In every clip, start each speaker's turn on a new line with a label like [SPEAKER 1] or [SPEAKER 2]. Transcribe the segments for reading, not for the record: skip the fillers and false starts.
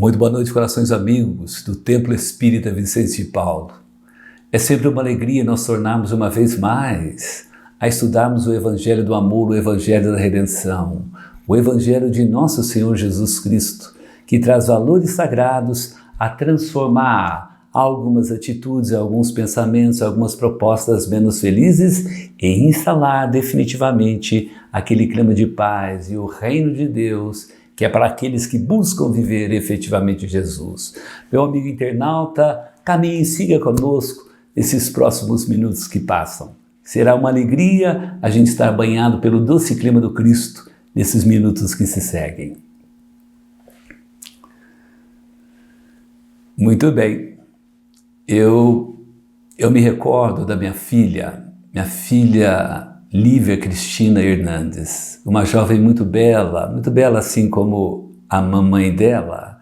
[SPEAKER 1] Muito boa noite, corações amigos do Templo Espírita Vicente de Paulo. É sempre uma alegria nós tornarmos uma vez mais a estudarmos o Evangelho do Amor, o Evangelho da Redenção, o Evangelho de Nosso Senhor Jesus Cristo, que traz valores sagrados a transformar algumas atitudes, alguns pensamentos, algumas propostas menos felizes e instalar definitivamente aquele clima de paz e o reino de Deus, que é para aqueles que buscam viver efetivamente Jesus. Meu amigo internauta, caminhe e siga conosco nesses próximos minutos que passam. Será uma alegria a gente estar banhado pelo doce clima do Cristo nesses minutos que se seguem. Muito bem, eu me recordo da minha filha Lívia Cristina Hernandes, uma jovem muito bela assim como a mamãe dela.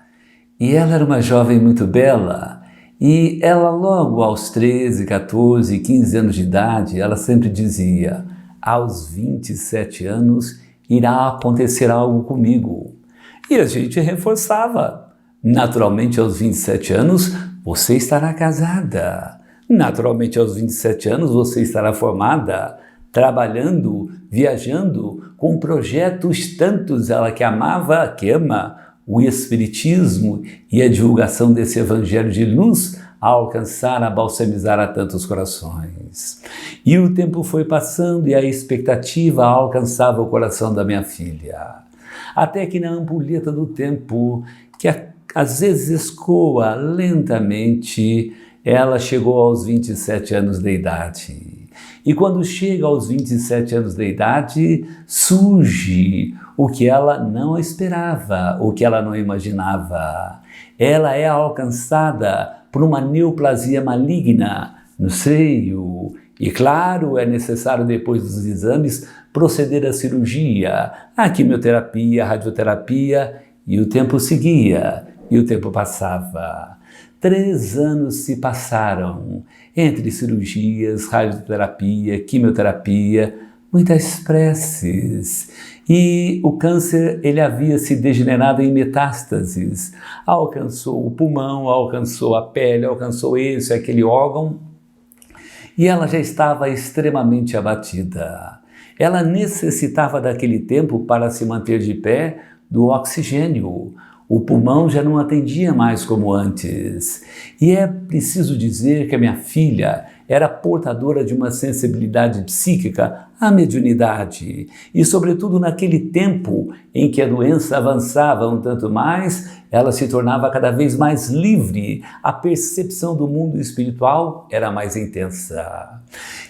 [SPEAKER 1] E ela era uma jovem muito bela e ela logo aos 13, 14, 15 anos de idade, ela sempre dizia: aos 27 anos irá acontecer algo comigo. E a gente reforçava: naturalmente aos 27 anos você estará casada, naturalmente aos 27 anos você estará formada, trabalhando, viajando, com projetos tantos, ela que amava, que ama o Espiritismo e a divulgação desse Evangelho de luz a alcançar, a balsamizar a tantos corações. E o tempo foi passando e a expectativa alcançava o coração da minha filha. Até que na ampulheta do tempo, que às vezes escoa lentamente, ela chegou aos 27 anos de idade. E quando chega aos 27 anos de idade, surge o que ela não esperava, o que ela não imaginava. Ela é alcançada por uma neoplasia maligna no seio. E claro, é necessário depois dos exames proceder à cirurgia, à quimioterapia, à radioterapia, e o tempo seguia, e o tempo passava. 3 anos se passaram entre cirurgias, radioterapia, quimioterapia, muitas preces. E o câncer, ele havia se degenerado em metástases. Alcançou o pulmão, alcançou a pele, alcançou esse, aquele órgão. E ela já estava extremamente abatida. Ela necessitava daquele tempo para se manter de pé do oxigênio. O pulmão já não atendia mais como antes. E é preciso dizer que a minha filha era portadora de uma sensibilidade psíquica à mediunidade. E sobretudo naquele tempo em que a doença avançava um tanto mais, ela se tornava cada vez mais livre. A percepção do mundo espiritual era mais intensa.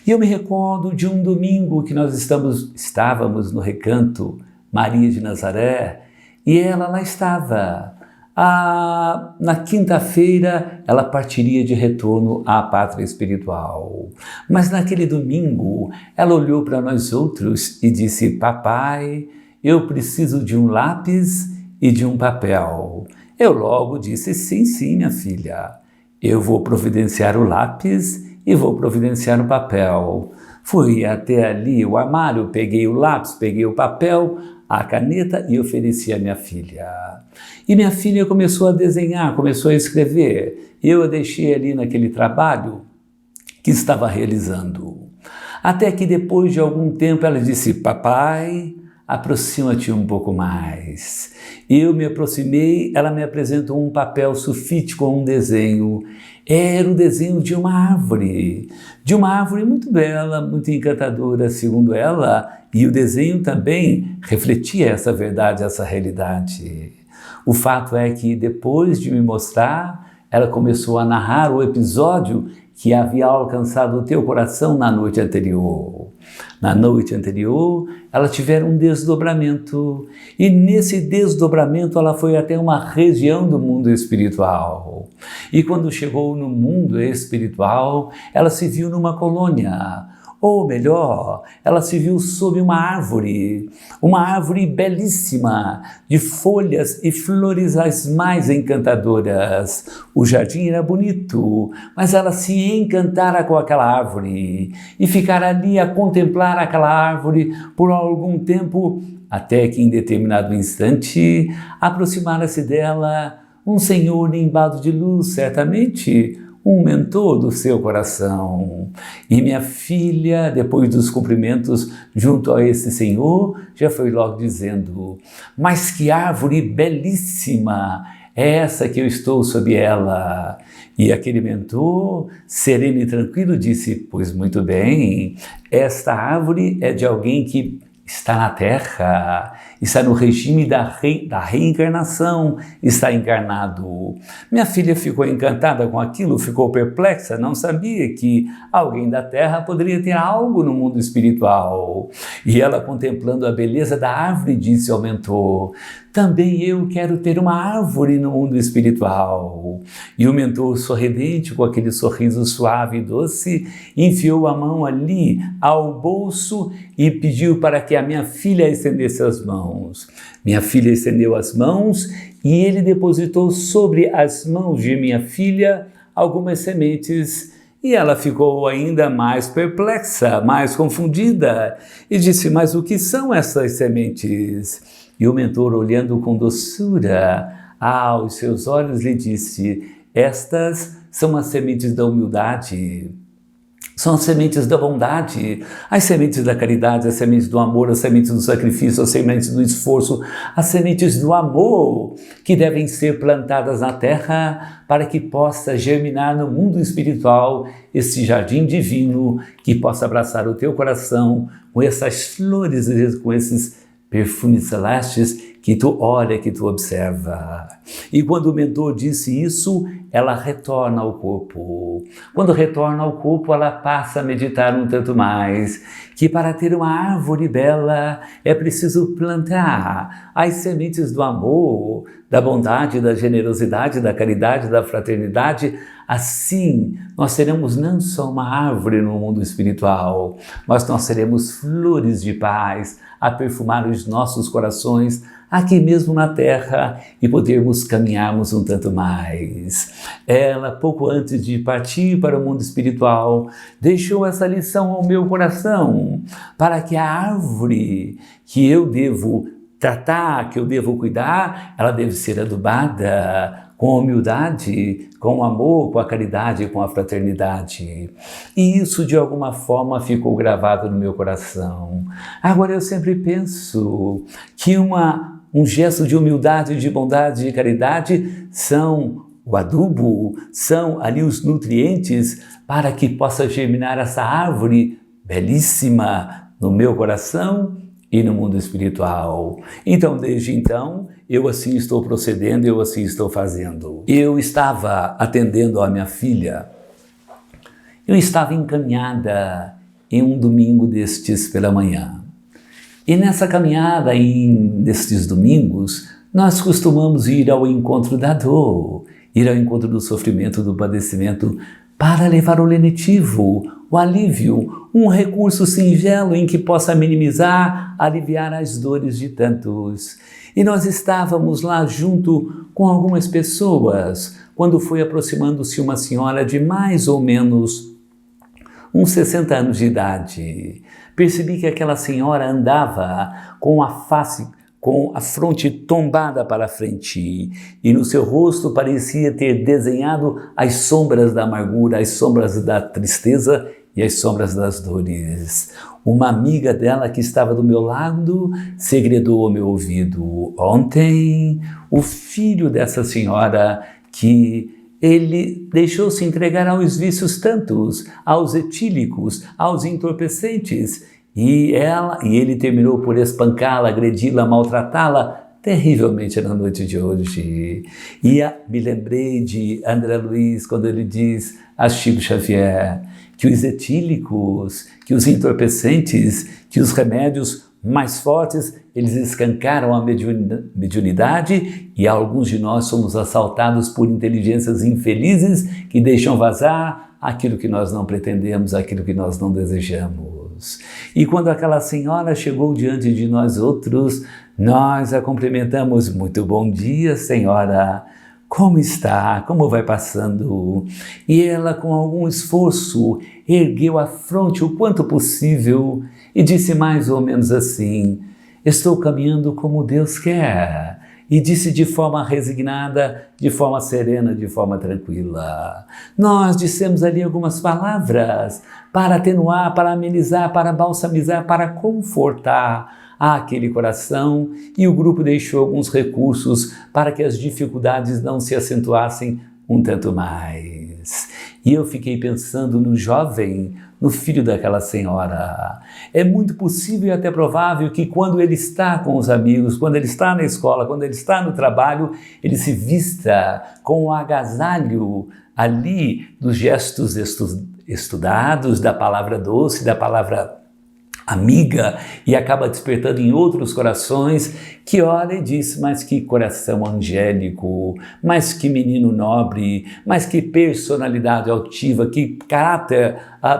[SPEAKER 1] E eu me recordo de um domingo que nós estávamos no Recanto Maria de Nazaré, e ela lá estava. Na quinta-feira, ela partiria de retorno à pátria espiritual. Mas naquele domingo, ela olhou para nós outros e disse: papai, eu preciso de um lápis e de um papel. Eu logo disse: sim, minha filha. Eu vou providenciar o lápis e vou providenciar o papel. Fui até ali o armário, peguei o lápis, peguei o papel, a caneta e ofereci à minha filha. E minha filha começou a desenhar, começou a escrever. Eu a deixei ali naquele trabalho que estava realizando. Até que depois de algum tempo ela disse: papai, aproxima-te um pouco mais. Eu me aproximei, ela me apresentou um papel sulfite com um desenho. Era o desenho de uma árvore muito bela, muito encantadora, segundo ela, e o desenho também refletia essa verdade, essa realidade. O fato é que depois de me mostrar, ela começou a narrar o episódio que havia alcançado o teu coração na noite anterior. Na noite anterior, ela tivera um desdobramento, e nesse desdobramento ela foi até uma região do mundo espiritual. E quando chegou no mundo espiritual, ela se viu numa colônia, ou melhor, ela se viu sob uma árvore belíssima, de folhas e flores as mais encantadoras. O jardim era bonito, mas ela se encantara com aquela árvore e ficara ali a contemplar aquela árvore por algum tempo, até que em determinado instante aproximara-se dela um senhor nimbado de luz, certamente um mentor do seu coração. E minha filha, depois dos cumprimentos junto a esse senhor, já foi logo dizendo: mas que árvore belíssima é essa que eu estou sob ela. E aquele mentor, sereno e tranquilo, disse: pois muito bem, esta árvore é de alguém que está na Terra, está no regime da reencarnação, está encarnado. Minha filha ficou encantada com aquilo, ficou perplexa, não sabia que alguém da Terra poderia ter algo no mundo espiritual. E ela, contemplando a beleza da árvore, disse ao mentor: também eu quero ter uma árvore no mundo espiritual. E o mentor, sorridente, com aquele sorriso suave e doce, enfiou a mão ali ao bolso e pediu para que a minha filha estendesse as mãos. Minha filha estendeu as mãos e ele depositou sobre as mãos de minha filha algumas sementes. E ela ficou ainda mais perplexa, mais confundida, e disse: mas o que são essas sementes? E o mentor, olhando com doçura aos seus olhos, lhe disse: estas são as sementes da humildade, são as sementes da bondade, as sementes da caridade, as sementes do amor, as sementes do sacrifício, as sementes do esforço, as sementes do amor que devem ser plantadas na terra para que possa germinar no mundo espiritual esse jardim divino que possa abraçar o teu coração com essas flores, com esses perfumes celestes que tu olha, que tu observa. E quando o mentor disse isso, ela retorna ao corpo. Quando retorna ao corpo, ela passa a meditar um tanto mais, que para ter uma árvore bela é preciso plantar as sementes do amor, da bondade, da generosidade, da caridade, da fraternidade. Assim, nós teremos não só uma árvore no mundo espiritual, mas nós teremos flores de paz a perfumar os nossos corações aqui mesmo na terra e podermos caminharmos um tanto mais. Ela, pouco antes de partir para o mundo espiritual, deixou essa lição ao meu coração para que a árvore que eu devo tratar, que eu devo cuidar, ela deve ser adubada com a humildade, com o amor, com a caridade, com a fraternidade. E isso, de alguma forma, ficou gravado no meu coração. Agora, eu sempre penso que um gesto de humildade, de bondade, de caridade são o adubo, são ali os nutrientes para que possa germinar essa árvore belíssima no meu coração e no mundo espiritual. Então, desde então, eu assim estou procedendo, eu assim estou fazendo. Eu estava atendendo a minha filha, eu estava encaminhada em um domingo destes pela manhã. E nessa caminhada, nestes domingos, nós costumamos ir ao encontro da dor, ir ao encontro do sofrimento, do padecimento, para levar o lenitivo, o alívio, um recurso singelo em que possa minimizar, aliviar as dores de tantos. E nós estávamos lá junto com algumas pessoas, quando foi aproximando-se uma senhora de mais ou menos uns 60 anos de idade. Percebi que aquela senhora andava com a fronte tombada para a frente, e no seu rosto parecia ter desenhado as sombras da amargura, as sombras da tristeza e as sombras das dores. Uma amiga dela que estava do meu lado segredou ao meu ouvido: ontem, o filho dessa senhora, que ele deixou-se entregar aos vícios tantos, aos etílicos, aos entorpecentes, e ele terminou por espancá-la, agredi-la, maltratá-la terrivelmente na noite de hoje. E me lembrei de André Luiz quando ele diz a Chico Xavier que os etílicos, que os entorpecentes, que os remédios mais fortes, eles escancaram a mediunidade, e alguns de nós somos assaltados por inteligências infelizes que deixam vazar aquilo que nós não pretendemos, aquilo que nós não desejamos. E quando aquela senhora chegou diante de nós outros, nós a cumprimentamos: muito bom dia, senhora, como está? Como vai passando? E ela, com algum esforço, ergueu a fronte o quanto possível e disse mais ou menos assim: estou caminhando como Deus quer, e disse de forma resignada, de forma serena, de forma tranquila. Nós dissemos ali algumas palavras para atenuar, para amenizar, para balsamizar, para confortar aquele coração, e o grupo deixou alguns recursos para que as dificuldades não se acentuassem um tanto mais. E eu fiquei pensando no jovem, no filho daquela senhora. É muito possível e até provável que quando ele está com os amigos, quando ele está na escola, quando ele está no trabalho, ele se vista com o agasalho ali dos gestos estudados, da palavra doce, da palavra amiga, e acaba despertando em outros corações que olha e diz: mas que coração angélico, mas que menino nobre, mas que personalidade altiva, que caráter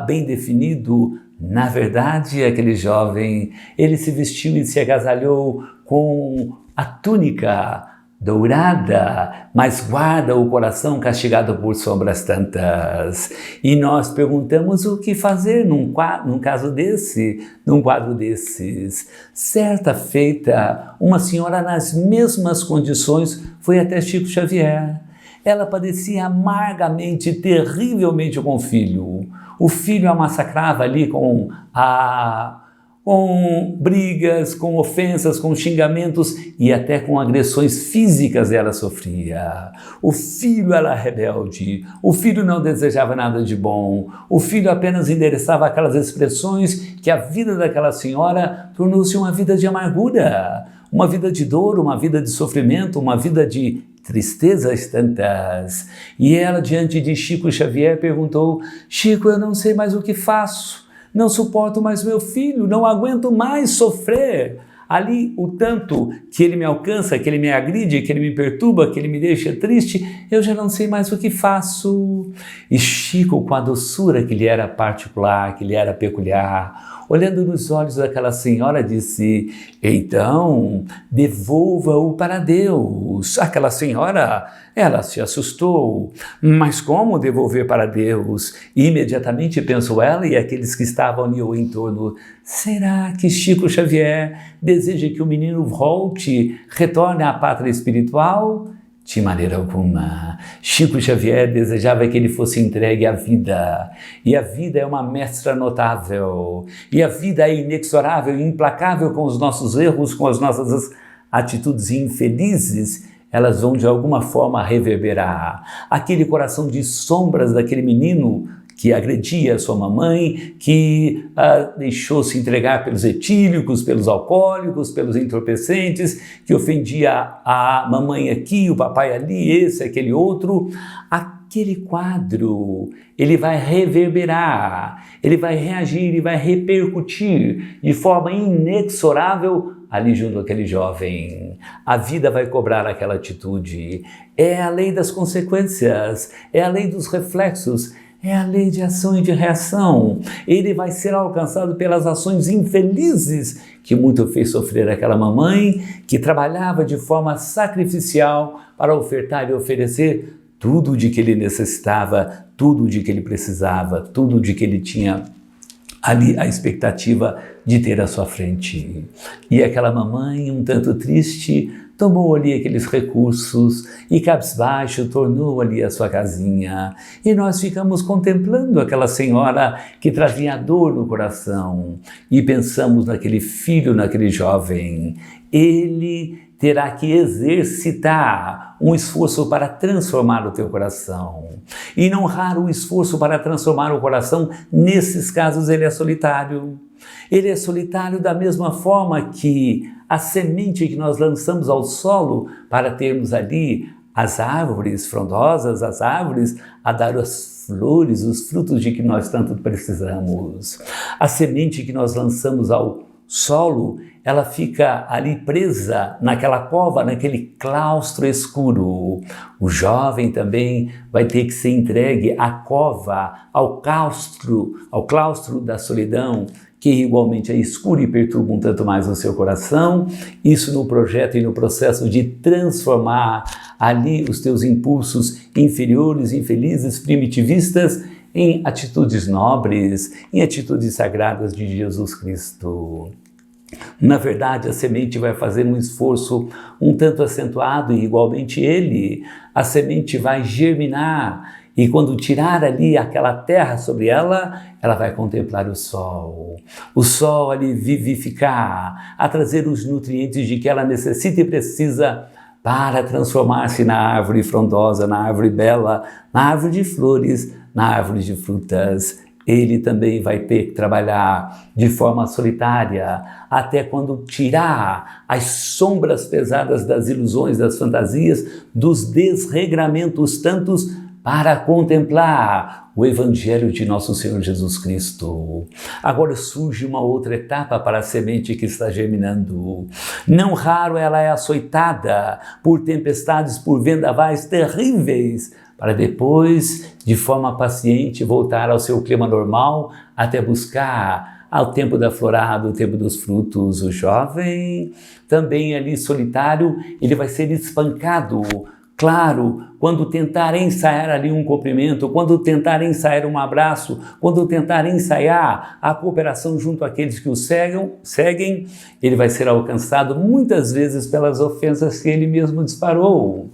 [SPEAKER 1] bem definido. Na verdade, aquele jovem, ele se vestiu e se agasalhou com a túnica dourada, mas guarda o coração castigado por sombras tantas. E nós perguntamos o que fazer num caso desse, num quadro desses. Certa feita, uma senhora nas mesmas condições foi até Chico Xavier. Ela padecia amargamente, terrivelmente com o filho. O filho a massacrava ali com brigas, com ofensas, com xingamentos e até com agressões físicas ela sofria. O filho era rebelde, o filho não desejava nada de bom, o filho apenas endereçava aquelas expressões que a vida daquela senhora tornou-se uma vida de amargura, uma vida de dor, uma vida de sofrimento, uma vida de tristezas tantas. E ela, diante de Chico Xavier, perguntou: Chico, eu não sei mais o que faço. Não suporto mais meu filho, não aguento mais sofrer. Ali, o tanto que ele me alcança, que ele me agride, que ele me perturba, que ele me deixa triste, eu já não sei mais o que faço. E Chico, com a doçura que lhe era particular, que lhe era peculiar, olhando nos olhos daquela senhora, disse: então, devolva-o para Deus. Aquela senhora, ela se assustou. Mas como devolver para Deus? E imediatamente pensou ela e aqueles que estavam ali ao entorno: será que Chico Xavier deseja que o menino volte, retorne à pátria espiritual? De maneira alguma. Chico Xavier desejava que ele fosse entregue à vida. E a vida é uma mestra notável. E a vida é inexorável e implacável com os nossos erros, com as nossas atitudes infelizes. Elas vão de alguma forma reverberar. Aquele coração de sombras daquele menino que agredia a sua mamãe, que deixou-se entregar pelos etílicos, pelos alcoólicos, pelos entorpecentes, que ofendia a mamãe aqui, o papai ali, esse, aquele outro. Aquele quadro, ele vai reverberar, ele vai reagir, ele vai repercutir de forma inexorável ali junto àquele jovem. A vida vai cobrar aquela atitude. É a lei das consequências, é a lei dos reflexos, é a lei de ação e de reação. Ele vai ser alcançado pelas ações infelizes que muito fez sofrer aquela mamãe, que trabalhava de forma sacrificial para ofertar e oferecer tudo de que ele necessitava, tudo de que ele precisava, tudo de que ele tinha ali a expectativa de ter à sua frente. E aquela mamãe, um tanto triste, tomou ali aqueles recursos e, cabisbaixo, tornou ali a sua casinha. E nós ficamos contemplando aquela senhora que trazia dor no coração e pensamos naquele filho, naquele jovem. Ele terá que exercitar um esforço para transformar o teu coração. E não raro o esforço para transformar o coração, nesses casos ele é solitário. Ele é solitário da mesma forma que a semente que nós lançamos ao solo para termos ali as árvores frondosas, as árvores a dar as flores, os frutos de que nós tanto precisamos. A semente que nós lançamos ao solo, ela fica ali presa naquela cova, naquele claustro escuro. O jovem também vai ter que ser entregue à cova, ao claustro da solidão, que igualmente é escuro e perturba um tanto mais o seu coração. Isso no projeto e no processo de transformar ali os teus impulsos inferiores, infelizes, primitivistas, em atitudes nobres, em atitudes sagradas de Jesus Cristo. Na verdade, a semente vai fazer um esforço um tanto acentuado e igualmente a semente vai germinar e quando tirar ali aquela terra sobre ela, ela vai contemplar o sol ali vivificar, a trazer os nutrientes de que ela necessita e precisa para transformar-se na árvore frondosa, na árvore bela, na árvore de flores, na árvore de frutas. Ele também vai ter que trabalhar de forma solitária, até quando tirar as sombras pesadas das ilusões, das fantasias, dos desregramentos tantos, para contemplar o Evangelho de nosso Senhor Jesus Cristo. Agora surge uma outra etapa para a semente que está germinando. Não raro ela é açoitada por tempestades, por vendavais terríveis, para depois, de forma paciente, voltar ao seu clima normal, até buscar ao tempo da florada, o tempo dos frutos. O jovem, também ali solitário, ele vai ser espancado. Claro, quando tentar ensaiar ali um cumprimento, quando tentar ensaiar um abraço, quando tentar ensaiar a cooperação junto àqueles que o seguem, ele vai ser alcançado muitas vezes pelas ofensas que ele mesmo disparou.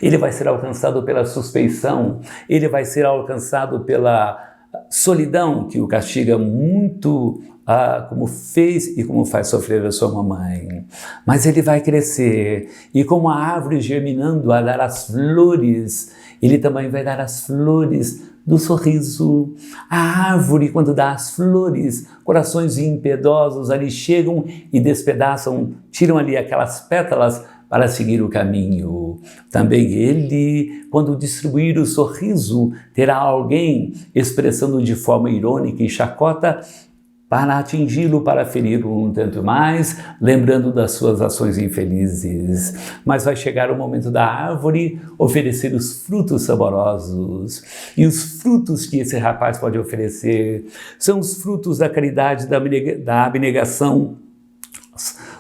[SPEAKER 1] Ele vai ser alcançado pela suspeição, ele vai ser alcançado pela solidão que o castiga muito, como fez e como faz sofrer a sua mamãe. Mas ele vai crescer e como a árvore germinando a dar as flores, ele também vai dar as flores do sorriso. A árvore, quando dá as flores, corações impiedosos ali chegam e despedaçam, tiram ali aquelas pétalas para seguir o caminho. Também ele, quando distribuir o sorriso, terá alguém expressando de forma irônica e chacota para atingi-lo, para feri-lo um tanto mais, lembrando das suas ações infelizes. Mas vai chegar o momento da árvore oferecer os frutos saborosos. E os frutos que esse rapaz pode oferecer são os frutos da caridade, da abnegação,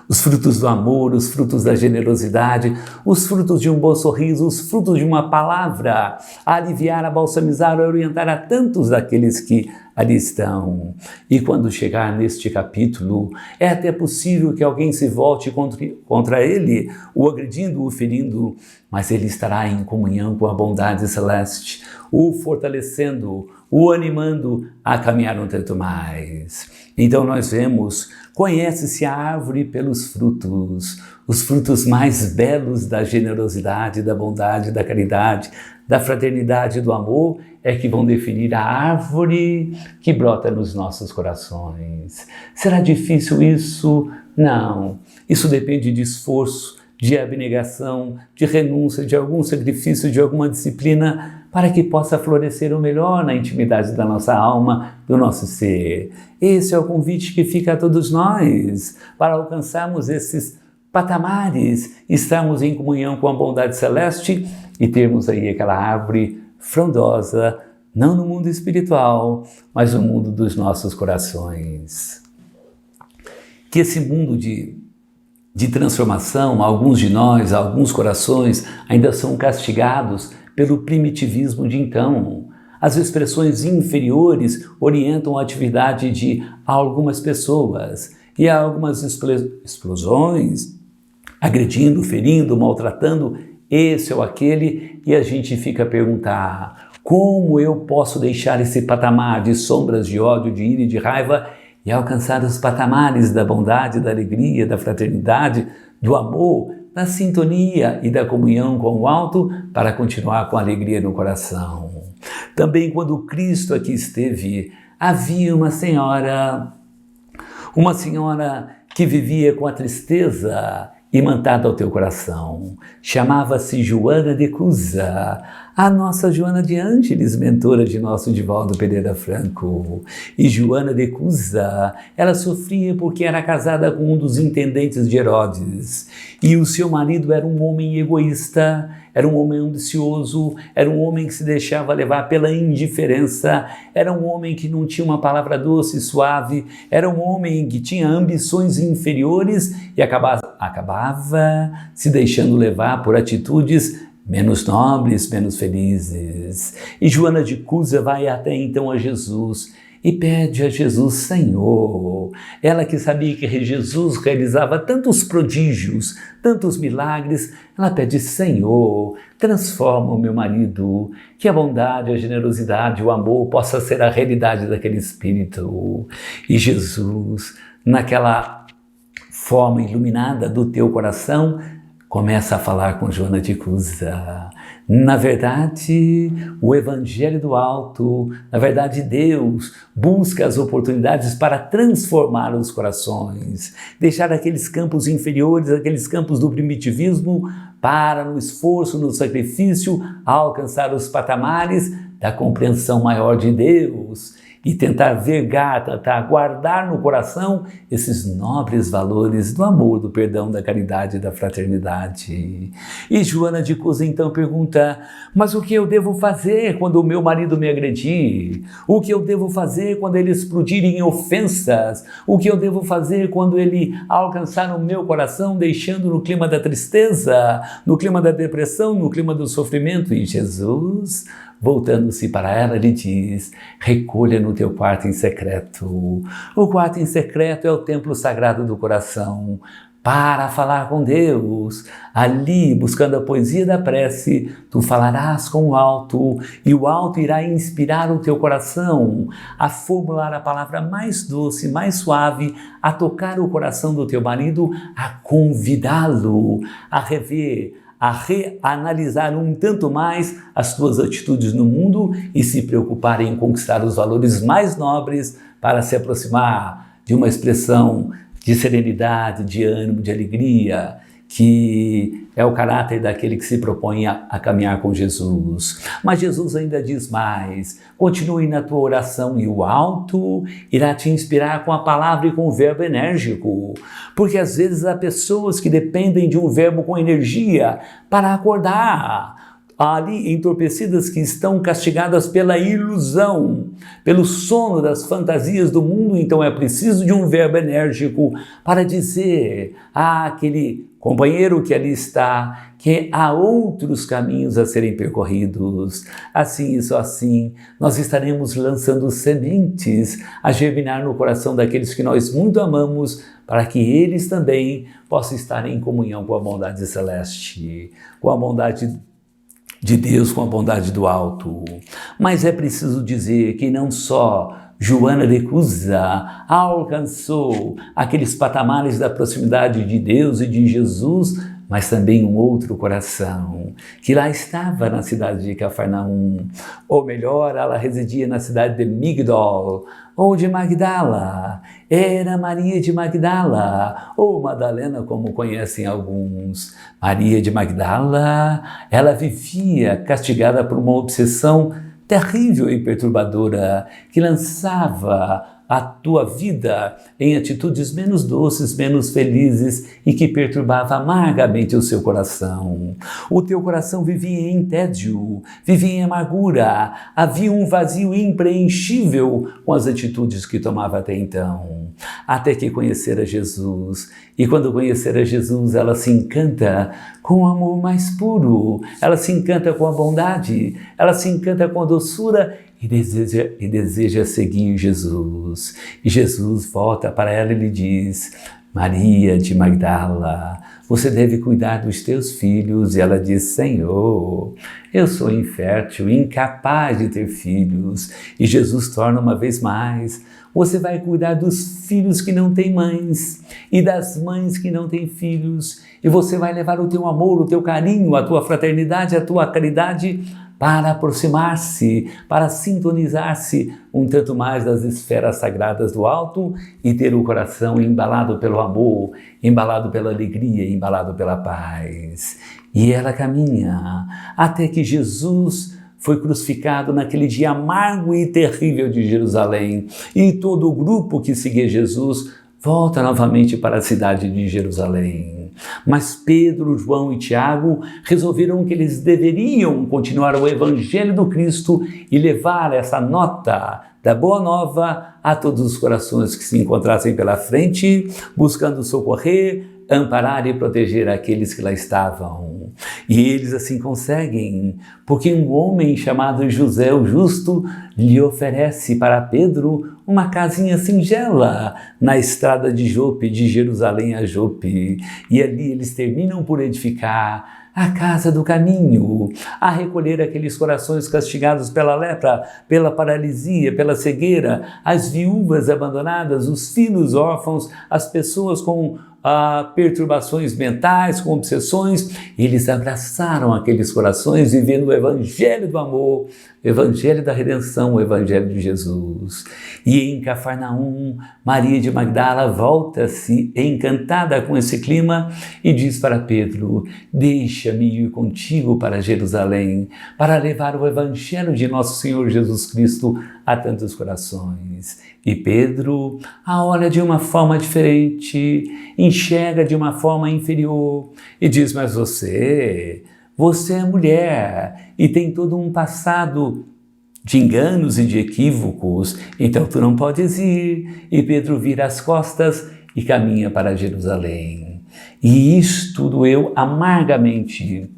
[SPEAKER 1] os frutos do amor, os frutos da generosidade, os frutos de um bom sorriso, os frutos de uma palavra, a aliviar, a balsamizar, a orientar a tantos daqueles que ali estão. E quando chegar neste capítulo, é até possível que alguém se volte contra ele, o agredindo, o ferindo, mas ele estará em comunhão com a bondade celeste, o fortalecendo, o animando a caminhar um tanto mais. Então nós vemos, conhece-se a árvore pelos frutos, os frutos mais belos da generosidade, da bondade, da caridade, da fraternidade, do amor, é que vão definir a árvore que brota nos nossos corações. Será difícil isso? Não. Isso depende de esforço, de abnegação, de renúncia, de algum sacrifício, de alguma disciplina, para que possa florescer o melhor na intimidade da nossa alma, do nosso ser. Esse é o convite que fica a todos nós, para alcançarmos esses patamares, estarmos em comunhão com a bondade celeste e termos aí aquela árvore frondosa, não no mundo espiritual, mas no mundo dos nossos corações. Que esse mundo de transformação, alguns de nós, alguns corações ainda são castigados pelo primitivismo de então. As expressões inferiores orientam a atividade de algumas pessoas e há algumas explosões, agredindo, ferindo, maltratando esse ou aquele, e a gente fica a perguntar: como eu posso deixar esse patamar de sombras, de ódio, de ira e de raiva e alcançar os patamares da bondade, da alegria, da fraternidade, do amor, da sintonia e da comunhão com o alto, para continuar com alegria no coração? Também quando Cristo aqui esteve, havia uma senhora que vivia com a tristeza imantada ao teu coração. Chamava-se Joana de Cusa, a nossa Joana de Ângeles, mentora de nosso Divaldo Pereira Franco. E Joana de Cusa, ela sofria porque era casada com um dos intendentes de Herodes. E o seu marido era um homem egoísta, era um homem ambicioso, era um homem que se deixava levar pela indiferença, era um homem que não tinha uma palavra doce e suave, era um homem que tinha ambições inferiores e acabava se deixando levar por atitudes menos nobres, menos felizes. E Joana de Cusa vai até então a Jesus e pede a Jesus: Senhor. Ela que sabia que Jesus realizava tantos prodígios, tantos milagres, ela pede: Senhor, transforma o meu marido, que a bondade, a generosidade, o amor possa ser a realidade daquele espírito. E Jesus, naquela forma iluminada do teu coração, começa a falar com Joana de Cusa. Na verdade, o Evangelho do Alto, na verdade, Deus busca as oportunidades para transformar os corações, deixar aqueles campos inferiores, aqueles campos do primitivismo, para, no esforço, no sacrifício, alcançar os patamares da compreensão maior de Deus e tentar vergar, tentar guardar no coração esses nobres valores do amor, do perdão, da caridade e da fraternidade. E Joana de Cusa então pergunta: mas o que eu devo fazer quando o meu marido me agredir? O que eu devo fazer quando ele explodir em ofensas? O que eu devo fazer quando ele alcançar o meu coração, deixando no clima da tristeza, no clima da depressão, no clima do sofrimento? E Jesus, voltando-se para ela, lhe diz: recolha no teu quarto em secreto. O quarto em secreto é o templo sagrado do coração, para falar com Deus. Ali, buscando a poesia da prece, tu falarás com o alto, e o alto irá inspirar o teu coração a formular a palavra mais doce, mais suave, a tocar o coração do teu marido, a convidá-lo a rever, a reanalisar um tanto mais as tuas atitudes no mundo e se preocupar em conquistar os valores mais nobres para se aproximar de uma expressão de serenidade, de ânimo, de alegria, que é o caráter daquele que se propõe a caminhar com Jesus. Mas Jesus ainda diz mais: continue na tua oração e o alto irá te inspirar com a palavra e com o verbo enérgico, porque às vezes há pessoas que dependem de um verbo com energia para acordar. Há ali entorpecidas que estão castigadas pela ilusão, pelo sono das fantasias do mundo. Então é preciso de um verbo enérgico para dizer àquele companheiro que ali está que há outros caminhos a serem percorridos. Assim e só assim nós estaremos lançando sementes a germinar no coração daqueles que nós muito amamos, para que eles também possam estar em comunhão com a bondade celeste, com a bondade de Deus, com a bondade do alto. Mas é preciso dizer que não só Joana de Cusa alcançou aqueles patamares da proximidade de Deus e de Jesus, mas também um outro coração, que lá estava na cidade de Cafarnaum, ou melhor, ela residia na cidade de Migdol, ou de Magdala. Era Maria de Magdala, ou Madalena, como conhecem alguns. Maria de Magdala, ela vivia castigada por uma obsessão terrível e perturbadora, que lançava a tua vida em atitudes menos doces, menos felizes e que perturbava amargamente o seu coração. O teu coração vivia em tédio, vivia em amargura, havia um vazio impreenchível com as atitudes que tomava até então, até que conhecera Jesus. E quando conhecera Jesus, ela se encanta com o amor mais puro, ela se encanta com a bondade, ela se encanta com a doçura e deseja seguir Jesus. E Jesus volta para ela e lhe diz: Maria de Magdala, você deve cuidar dos teus filhos. E ela diz: Senhor, eu sou infértil, incapaz de ter filhos. E Jesus torna uma vez mais: você vai cuidar dos filhos que não têm mães e das mães que não têm filhos. E você vai levar o teu amor, o teu carinho, a tua fraternidade, a tua caridade para aproximar-se, para sintonizar-se um tanto mais das esferas sagradas do alto e ter o coração embalado pelo amor, embalado pela alegria, embalado pela paz. E ela caminha até que Jesus foi crucificado naquele dia amargo e terrível de Jerusalém. E todo o grupo que seguia Jesus volta novamente para a cidade de Jerusalém. Mas Pedro, João e Tiago resolveram que eles deveriam continuar o Evangelho do Cristo e levar essa nota da Boa Nova a todos os corações que se encontrassem pela frente, buscando socorrer, amparar e proteger aqueles que lá estavam. E eles assim conseguem, porque um homem chamado José o Justo lhe oferece para Pedro uma casinha singela na estrada de Jope, de Jerusalém a Jope. E ali eles terminam por edificar a casa do caminho, a recolher aqueles corações castigados pela lepra, pela paralisia, pela cegueira, as viúvas abandonadas, os filhos órfãos, as pessoas com perturbações mentais, com obsessões. Eles abraçaram aqueles corações vivendo o evangelho do amor, o evangelho da redenção, o evangelho de Jesus. E em Cafarnaum, Maria de Magdala volta-se encantada com esse clima e diz para Pedro: deixa-me ir contigo para Jerusalém, para levar o evangelho de nosso Senhor Jesus Cristo a tantos corações. E Pedro a olha de uma forma diferente, enxerga de uma forma inferior e diz: mas você é mulher e tem todo um passado de enganos e de equívocos, então tu não podes ir. E Pedro vira as costas e caminha para Jerusalém. E isto doeu amargamente,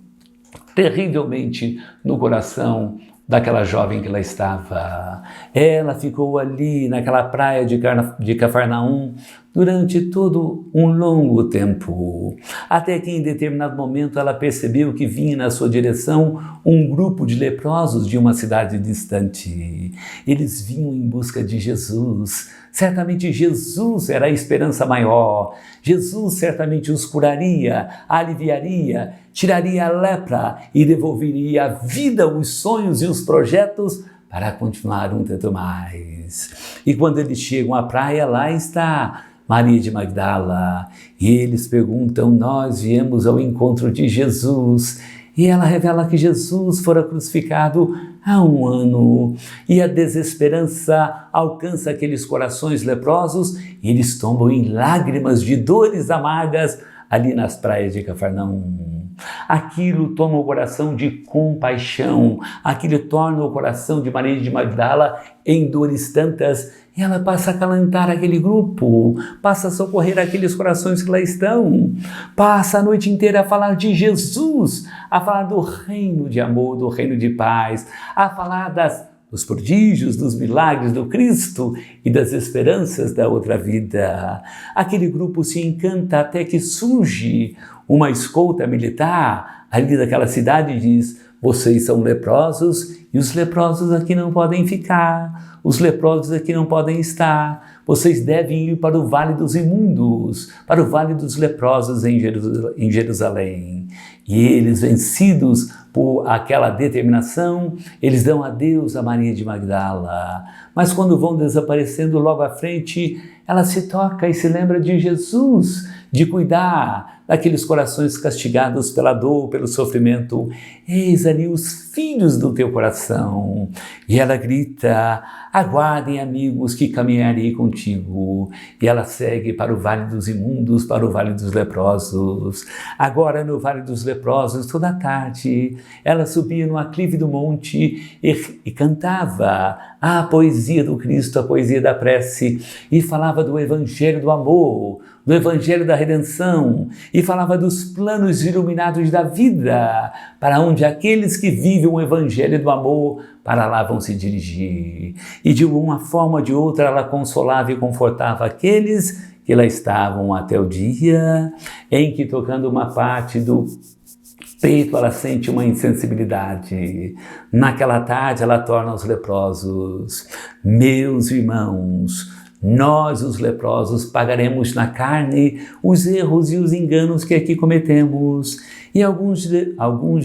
[SPEAKER 1] terrivelmente no coração daquela jovem que lá estava. Ela ficou ali naquela praia de Cafarnaum durante todo um longo tempo, até que em determinado momento ela percebeu que vinha na sua direção um grupo de leprosos de uma cidade distante. Eles vinham em busca de Jesus. Certamente Jesus era a esperança maior. Jesus certamente os curaria, aliviaria, tiraria a lepra e devolveria a vida, os sonhos e os projetos para continuar um tanto mais. E quando eles chegam à praia, lá está Maria de Magdala. E eles perguntam: nós viemos ao encontro de Jesus. E ela revela que Jesus fora crucificado há 1 ano. E a desesperança alcança aqueles corações leprosos e eles tombam em lágrimas de dores amargas ali nas praias de Cafarnaum. Aquilo toma o coração de compaixão, aquilo torna o coração de Maria de Magdala em dores tantas, e ela passa a acalentar aquele grupo, passa a socorrer aqueles corações que lá estão, passa a noite inteira a falar de Jesus, a falar do reino de amor, do reino de paz, a falar dos prodígios, dos milagres do Cristo e das esperanças da outra vida. Aquele grupo se encanta até que surge uma escolta militar ali daquela cidade e diz: vocês são leprosos e os leprosos aqui não podem ficar, os leprosos aqui não podem estar, vocês devem ir para o Vale dos Imundos, para o Vale dos Leprosos em Jerusalém. E eles, vencidos por aquela determinação, eles dão adeus a Maria de Magdala. Mas quando vão desaparecendo logo à frente, ela se toca e se lembra de Jesus, de cuidar daqueles corações castigados pela dor, pelo sofrimento. Eis ali os filhos do teu coração. E ela grita: aguardem, amigos, que caminharei contigo. E ela segue para o Vale dos Imundos, para o Vale dos Leprosos. Agora no Vale dos Leprosos, toda a tarde, ela subia no aclive do monte e cantava a poesia do Cristo, a poesia da prece, e falava do evangelho do amor, do evangelho da redenção, e falava dos planos iluminados da vida, para onde aqueles que vivem o evangelho do amor, para lá vão se dirigir. E de uma forma ou de outra ela consolava e confortava aqueles que lá estavam até o dia em que, tocando uma parte do peito, ela sente uma insensibilidade. Naquela tarde ela torna os leprosos: meus irmãos, nós, os leprosos, pagaremos na carne os erros e os enganos que aqui cometemos. E alguns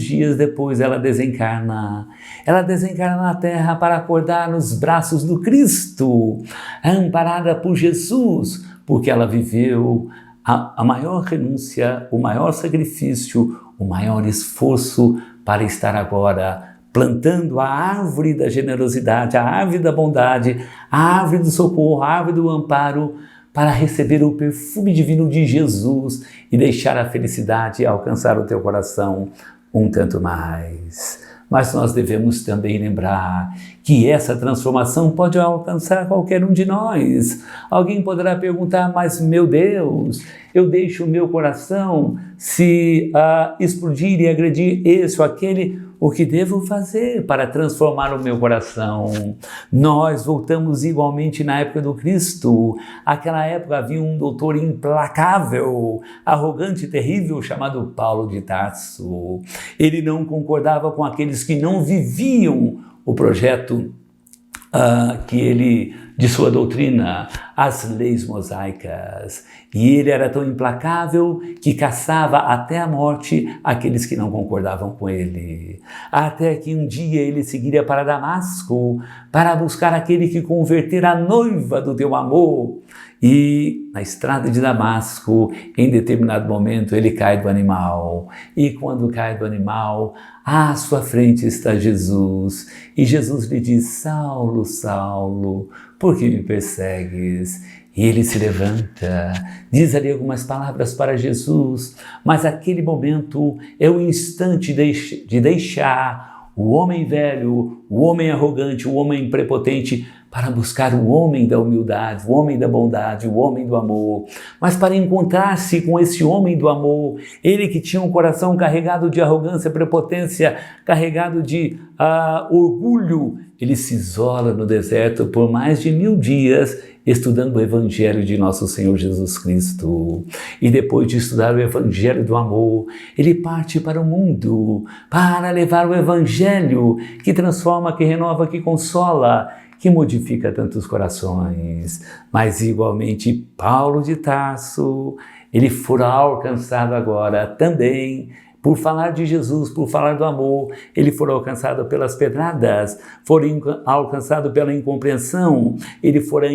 [SPEAKER 1] dias depois ela desencarna. Ela desencarna na terra para acordar nos braços do Cristo, amparada por Jesus, porque ela viveu a maior renúncia, o maior sacrifício, o maior esforço para estar agora plantando a árvore da generosidade, a árvore da bondade, a árvore do socorro, a árvore do amparo, para receber o perfume divino de Jesus e deixar a felicidade alcançar o teu coração um tanto mais. Mas nós devemos também lembrar que essa transformação pode alcançar qualquer um de nós. Alguém poderá perguntar: mas meu Deus, eu deixo o meu coração se explodir e agredir esse ou aquele. O que devo fazer para transformar o meu coração? Nós voltamos igualmente na época do Cristo. Aquela época havia um doutor implacável, arrogante e terrível, chamado Paulo de Tarso. Ele não concordava com aqueles que não viviam o projeto de sua doutrina, as leis mosaicas. E ele era tão implacável que caçava até a morte aqueles que não concordavam com ele. Até que um dia ele seguiria para Damasco para buscar aquele que converter a noiva do teu amor. E na estrada de Damasco, em determinado momento, ele cai do animal. E quando cai do animal, à sua frente está Jesus. E Jesus lhe diz: Saulo, Saulo, por que me persegues? E ele se levanta, diz ali algumas palavras para Jesus, mas aquele momento é o instante de deixar o homem velho, o homem arrogante, o homem prepotente, para buscar o homem da humildade, o homem da bondade, o homem do amor. Mas para encontrar-se com esse homem do amor, ele que tinha um coração carregado de arrogância, prepotência, carregado de orgulho, ele se isola no deserto por mais de 1000 dias, estudando o Evangelho de nosso Senhor Jesus Cristo. E depois de estudar o Evangelho do amor, ele parte para o mundo, para levar o Evangelho que transforma, que renova, que consola, que modifica tantos corações. Mas igualmente Paulo de Tarso, ele fora alcançado agora também por falar de Jesus, por falar do amor. Ele fora alcançado pelas pedradas, fora alcançado pela incompreensão, ele fora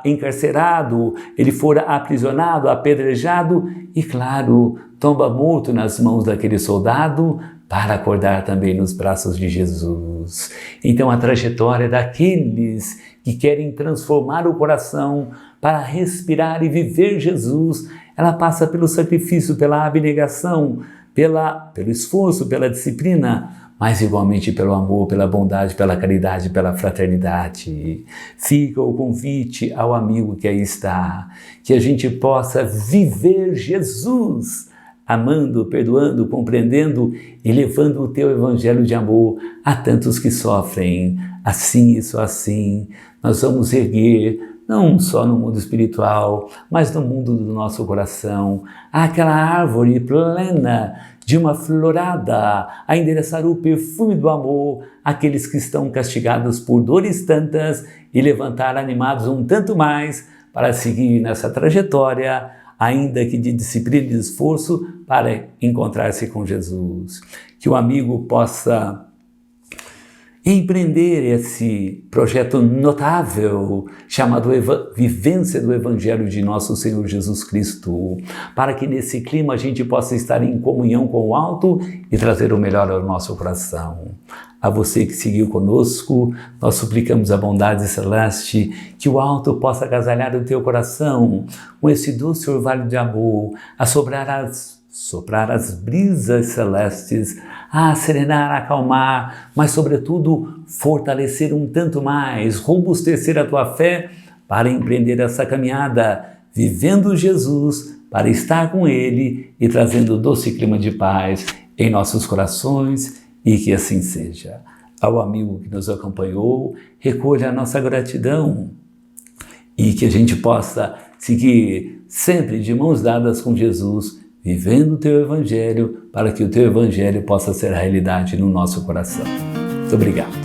[SPEAKER 1] encarcerado, ele fora aprisionado, apedrejado e, claro, tomba morto nas mãos daquele soldado para acordar também nos braços de Jesus. Então a trajetória daqueles que querem transformar o coração para respirar e viver Jesus, ela passa pelo sacrifício, pela abnegação, pelo esforço, pela disciplina, mas igualmente pelo amor, pela bondade, pela caridade, pela fraternidade. Fica o convite ao amigo que aí está, que a gente possa viver Jesus, amando, perdoando, compreendendo e levando o teu evangelho de amor a tantos que sofrem. Assim e só assim nós vamos erguer, não só no mundo espiritual, mas no mundo do nosso coração, aquela árvore plena de uma florada, a endereçar o perfume do amor àqueles que estão castigados por dores tantas e levantar animados um tanto mais para seguir nessa trajetória, ainda que de disciplina e de esforço, para encontrar-se com Jesus. Que o amigo possa empreender esse projeto notável chamado Vivência do Evangelho de Nosso Senhor Jesus Cristo, para que nesse clima a gente possa estar em comunhão com o alto e trazer o melhor ao nosso coração. A você que seguiu conosco, nós suplicamos a bondade celeste, que o alto possa agasalhar o teu coração com esse doce orvalho de amor, a soprar as brisas celestes, a serenar, a acalmar, mas sobretudo fortalecer um tanto mais, robustecer a tua fé para empreender essa caminhada, vivendo Jesus, para estar com Ele e trazendo o doce clima de paz em nossos corações, e que assim seja. Ao amigo que nos acompanhou, recolha a nossa gratidão e que a gente possa seguir sempre de mãos dadas com Jesus, vivendo o teu Evangelho, para que o teu Evangelho possa ser realidade no nosso coração. Muito obrigado.